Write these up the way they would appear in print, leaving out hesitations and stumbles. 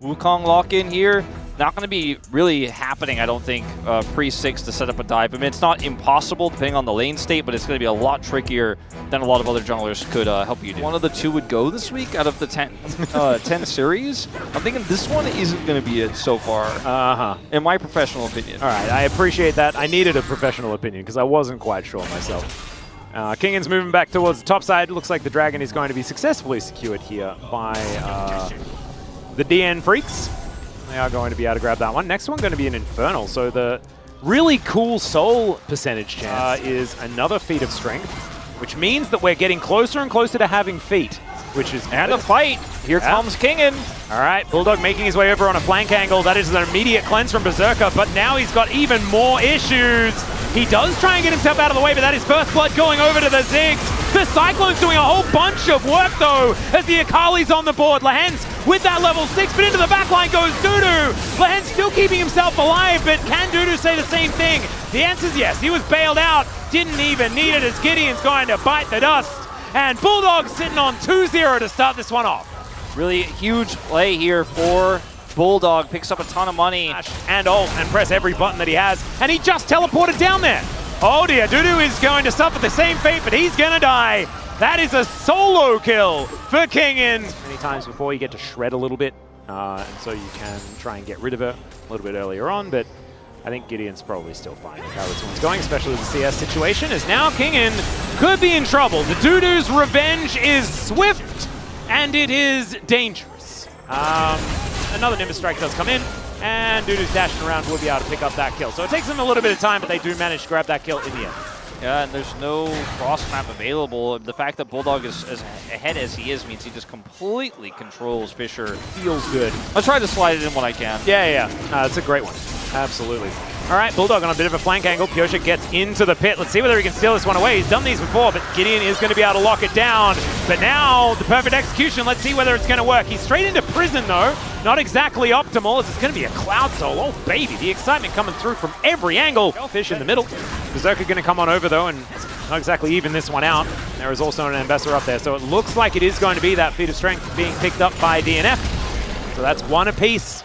Wukong lock-in here. Not going to be really happening, I don't think, pre-6 to set up a dive. I mean, it's not impossible depending on the lane state, but it's going to be a lot trickier than a lot of other junglers could help you do. One of the two would go this week out of the 10 series. I'm thinking this one isn't going to be it so far, in my professional opinion. All right, I appreciate that. I needed a professional opinion because I wasn't quite sure myself. Kingan's moving back towards the top side. Looks like the Dragon is going to be successfully secured here by the DN Freecs. They are going to be able to grab that one. Next one going to be an Infernal. So the really cool soul percentage chance is another feat of strength, which means that we're getting closer and closer to having feet, which is and a fight. Here comes Kingen. All right, Bulldog making his way over on a flank angle. That is an immediate cleanse from Berserker, but now he's got even more issues. He does try and get himself out of the way, but that is first blood going over to the Ziggs. The Cyclone's doing a whole bunch of work, though, as the Akali's on the board. Lahen's with that level 6, but into the backline goes Dudu. Lahen's still keeping himself alive, but can Dudu say the same thing? The answer is yes. He was bailed out, didn't even need it, as Gideon's going to bite the dust. And Bulldog sitting on 2-0 to start this one off. Really huge play here for Bulldog. Picks up a ton of money. And ult and press every button that he has. And he just teleported down there. Oh dear, Dudu is going to suffer the same fate, but he's going to die. That is a solo kill for Kingen. Many times before you get to shred a little bit, and so you can try and get rid of her a little bit earlier on, but I think Gideon's probably still fine with how this one's going, especially with the CS situation, as now Kingen could be in trouble. The Dudu's revenge is swift, and it is dangerous. Another Nimbus Strike does come in, and Dudu's dashing around will be able to pick up that kill. So it takes them a little bit of time, but they do manage to grab that kill in the end. Yeah, and there's no cross map available. The fact that Bulldog is as ahead as he is means he just completely controls Fisher. Feels good. I'll try to slide it in when I can. Yeah. It's a great one. Absolutely. All right, Bulldog on a bit of a flank angle. Pyosik gets into the pit. Let's see whether he can steal this one away. He's done these before, but Gideon is going to be able to lock it down. But now, the perfect execution. Let's see whether it's going to work. He's straight into prison, though. Not exactly optimal, as it's going to be a Cloud Soul. Oh, baby. The excitement coming through from every angle. Fish in the middle. Berserker going to come on over, though, and not exactly even this one out. There is also an Ambassador up there, so it looks like it is going to be that feat of strength being picked up by DNF. So that's one apiece.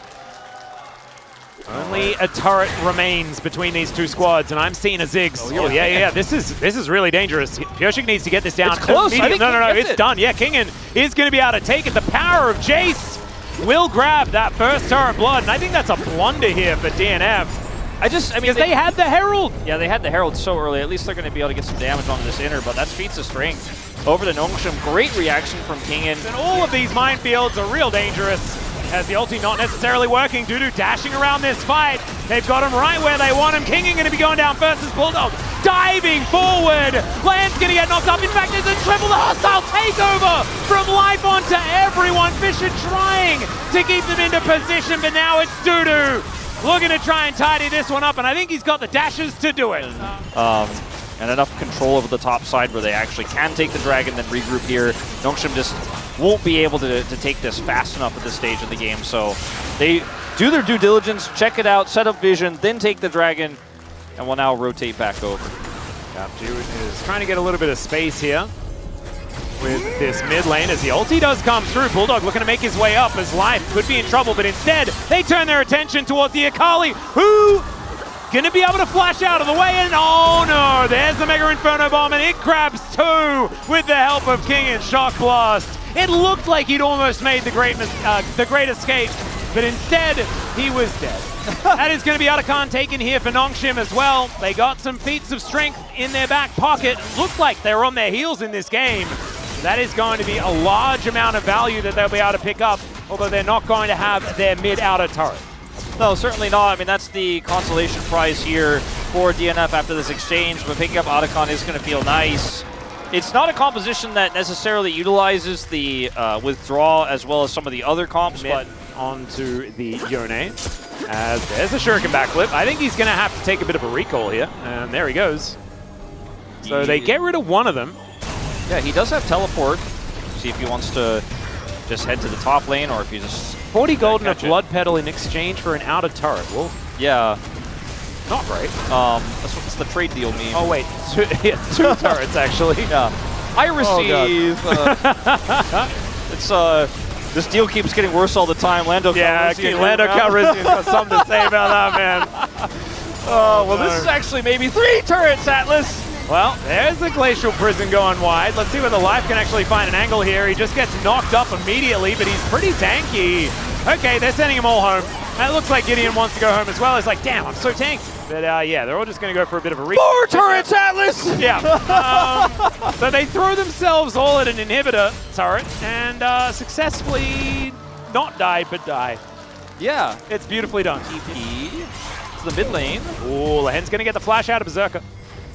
Only a turret remains between these two squads, and I'm seeing a Ziggs. Oh yeah. This is really dangerous. Pyosik needs to get this down. It's close. I think no, it's done. Yeah, Kingen is going to be able to take it. The power of Jace will grab that first turret blood, and I think that's a blunder here for DNF. I mean, they had the Herald. Yeah, they had the Herald so early. At least they're going to be able to get some damage on this inner, but that's feats of strength. Over to Nongshim. Great reaction from Kingen. And all of these minefields are real dangerous. As the ulti not necessarily working, Dudu dashing around this fight. They've got him right where they want him. Kingen going to be going down first as Bulldog diving forward. Land's going to get knocked up. In fact, there's a triple hostile takeover from life onto everyone. Fisher trying to keep them into position, but now it's Dudu looking to try and tidy this one up, and I think he's got the dashes to do it. And enough control over the top side where they actually can take the Dragon, then regroup here. Nongshim just won't be able to take this fast enough at this stage of the game, so they do their due diligence, check it out, set up vision, then take the Dragon, and will now rotate back over. Jude is trying to get a little bit of space here with this mid lane as the ulti does come through. Bulldog looking to make his way up as life could be in trouble, but instead they turn their attention towards the Akali, who going to be able to flash out of the way, and oh no, there's the Mega Inferno Bomb, and it grabs two with the help of Kingan's Shock Blast. It looked like he'd almost made the great escape, but instead, he was dead. That is going to be Otacon taken here for Nongshim as well. They got some feats of strength in their back pocket. Looked like they were on their heels in this game. That is going to be a large amount of value that they'll be able to pick up, although they're not going to have their mid-outer turret. No, certainly not. I mean, that's the consolation prize here for DNF after this exchange, but picking up Otacon is going to feel nice. It's not a composition that necessarily utilizes the withdraw as well as some of the other comps, but onto the Yone, as there's a Shuriken backflip. I think he's going to have to take a bit of a recall here, and there he goes. So they get rid of one of them. Yeah, he does have teleport. See if he wants to just head to the top lane, or if he just 40 gold and a blood petal in exchange for an outer turret. Well, yeah. Not great. That's the trade deal meme. Oh wait, two turrets actually. Yeah. I receive. It's This deal keeps getting worse all the time. Lando Lando Calrissian's got something to say about that, man. Oh, well, this is actually maybe 3 turrets, Atlas. Well, there's the Glacial Prison going wide. Let's see whether Life can actually find an angle here. He just gets knocked up immediately, but he's pretty tanky. Okay, they're sending him all home. And it looks like Gideon wants to go home as well. It's like, damn, I'm so tanked. But yeah, they're all just going to go for a bit of a 4 turrets, Atlas! Yeah. So they throw themselves all at an inhibitor turret and successfully not die, but die. Yeah. It's beautifully done. TP to the mid lane. Ooh, Lahen's going to get the flash out of Berserker.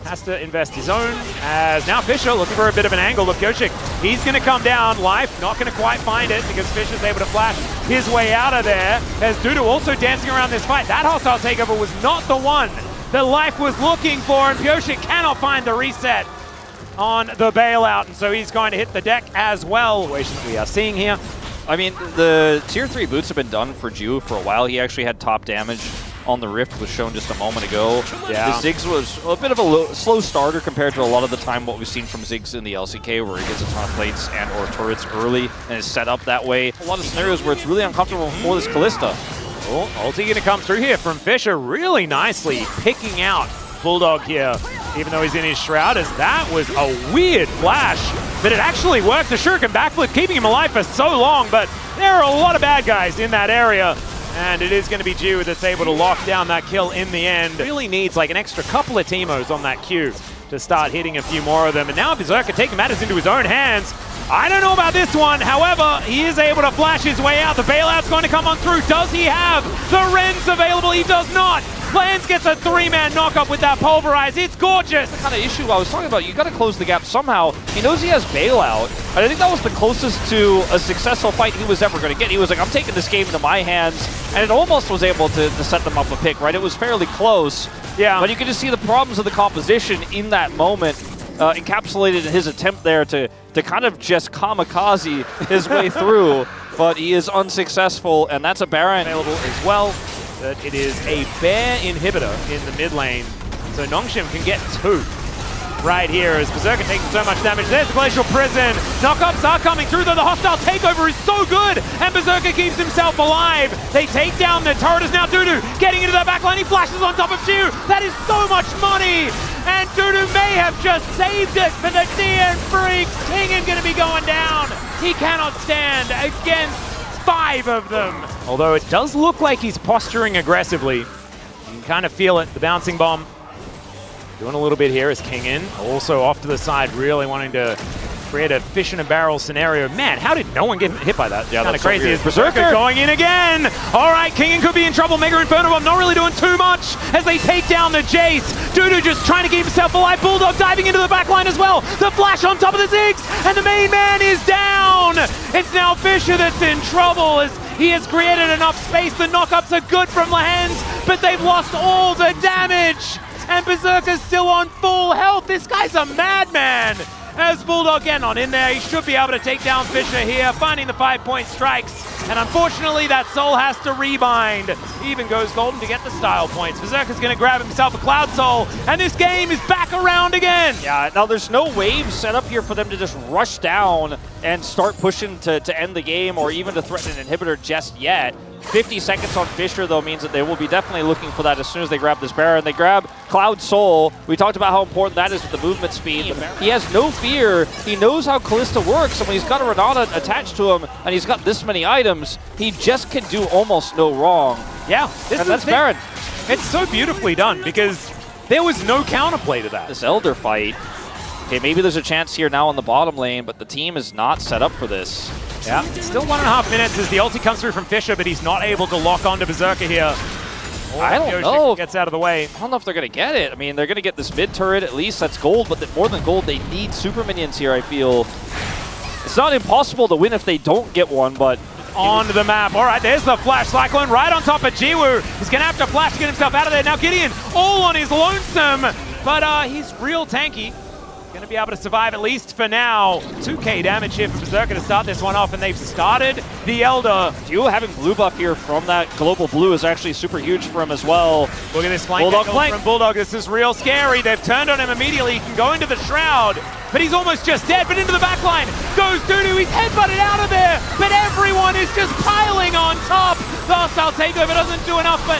Has to invest his own, as now Fisher looking for a bit of an angle. Look, Goshik, he's going to come down. Life not going to quite find it because Fisher's able to flash his way out of there. As Dudu also dancing around this fight. That hostile takeover was not the one that Life was looking for, and Goshik cannot find the reset on the bailout, and so he's going to hit the deck as well. Situation that we are seeing here. I mean, the tier 3 boots have been done for Ju for a while. He actually had top damage on the Rift, was shown just a moment ago. Yeah. The Ziggs was a bit of a slow starter compared to a lot of the time what we've seen from Ziggs in the LCK, where he gets a ton of plates and or turrets early and is set up that way. A lot of scenarios where it's really uncomfortable for this Kalista. Oh, ulti going to come through here from Fisher really nicely, picking out Bulldog here, even though he's in his shroud, as that was a weird flash, but it actually worked. The shuriken backflip keeping him alive for so long, but there are a lot of bad guys in that area. And it is going to be Ju that's able to lock down that kill in the end. Really needs like an extra couple of Teemos on that Q to start hitting a few more of them. And now Berserker taking matters into his own hands. I don't know about this one. However, he is able to flash his way out. The bailout's going to come on through. Does he have the Rens available? He does not. Plans gets a 3-man knockup with that Pulverize. It's gorgeous. The kind of issue I was talking about, you got to close the gap somehow. He knows he has bailout, and I think that was the closest to a successful fight he was ever going to get. He was like, I'm taking this game into my hands, and it almost was able to set them up a pick, right? It was fairly close. Yeah. But you can just see the problems of the composition in that moment, encapsulated in his attempt there to kind of just kamikaze his way through, but he is unsuccessful, and that's a Baron available as well. But it is a bear inhibitor in the mid lane, so Nongshim can get 2 right here as Berserker taking so much damage. There's the Glacial Prison. Knockups are coming through, though the hostile takeover is so good, and Berserker keeps himself alive. They take down the turret. Is now Dudu getting into the backline. He flashes on top of Ju. That is so much money, and Dudu may have just saved it for the DN Freecs. Kingen going to be going down. He cannot stand against 5 of them. Although it does look like he's posturing aggressively. You can kind of feel it, the bouncing bomb. Doing a little bit here is Kingen. Also off to the side, really wanting to create a fish in a barrel scenario. Man, how did no one get hit by that? Yeah, kind of that's so crazy. weird. Is Berserker going in again? All right, Kingen could be in trouble. Mega Inferno Bomb not really doing too much as they take down the Jace. Dudu just trying to keep himself alive. Bulldog diving into the backline as well. The flash on top of the Ziggs, and the main man is down. It's now Fisher that's in trouble as he has created enough space. The knockups are good from Lahens, but they've lost all the damage. And Berserker's still on full health. This guy's a madman. As Bulldog getting on in there, he should be able to take down Fisher here, finding the 5-point strikes. And unfortunately, that Soul has to rebind. He even goes golden to get the style points. Berserker's going to grab himself a Cloud Soul, and this game is back around again. Yeah, now there's no wave set up here for them to just rush down and start pushing to end the game or even to threaten an inhibitor just yet. 50 seconds on Fisher, though, means that they will be definitely looking for that as soon as they grab this Baron. They grab Cloud Soul. We talked about how important that is with the movement speed. He has no fear. He knows how Kalista works, and when he's got a Renata attached to him and he's got this many items, he just can do almost no wrong. Yeah, and that's Baron. It's so beautifully done because there was no counterplay to that. This Elder fight. Okay, maybe there's a chance here now in the bottom lane, but the team is not set up for this. Yeah, still 1.5 minutes as the ulti comes through from Fisher, but he's not able to lock onto Berserker here. I don't know. Gets out of the way. I don't know if they're going to get it. I mean, they're going to get this mid turret at least. That's gold, but more than gold, they need super minions here, I feel. It's not impossible to win if they don't get one, but... On the map. All right, there's the flash. Cyclone right on top of Jiwoo. He's going to have to flash to get himself out of there. Now Gideon all on his lonesome, but he's real tanky. Going to be able to survive at least for now. 2k damage here for Berserker to start this one off, and they've started the Elder. You having blue buff here from that global blue is actually super huge for him as well. Look at this flank from Bulldog. This is real scary. They've turned on him immediately. He can go into the Shroud, but he's almost just dead. But into the back line goes Dudu. He's headbutted out of there, but everyone is just piling on top. The hostile takeover doesn't do enough, but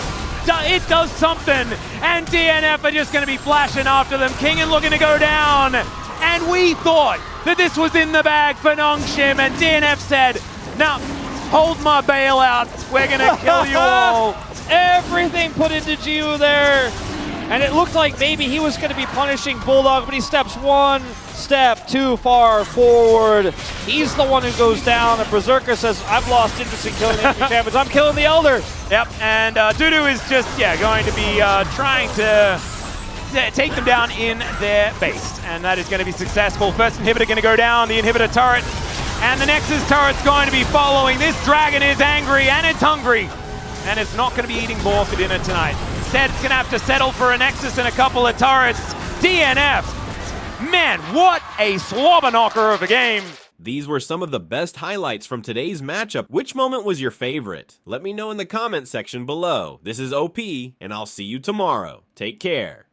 it does something. And DNF are just going to be flashing after them. Kingen looking to go down. And we thought that this was in the bag for Nongshim, and DNF said, "Now, hold my bailout. We're going to kill you all." Everything put into Jiu there. And it looked like maybe he was going to be punishing Bulldog, but he steps one step too far forward. He's the one who goes down, and Berserker says, "I've lost interest in killing the enemy champions. I'm killing the Elder." Yep, and Dudu is just, going to be trying to take them down in their base, and that is going to be successful. First inhibitor going to go down, the inhibitor turret, and the Nexus turret's going to be following. This dragon is angry, and it's hungry, and it's not going to be eating boar for dinner tonight. Instead, it's going to have to settle for a Nexus and a couple of turrets. DNF, man, what a slobber knocker of a game. These were some of the best highlights from today's matchup. Which moment was your favorite? Let me know in the comment section below. This is OP, and I'll see you tomorrow. Take care.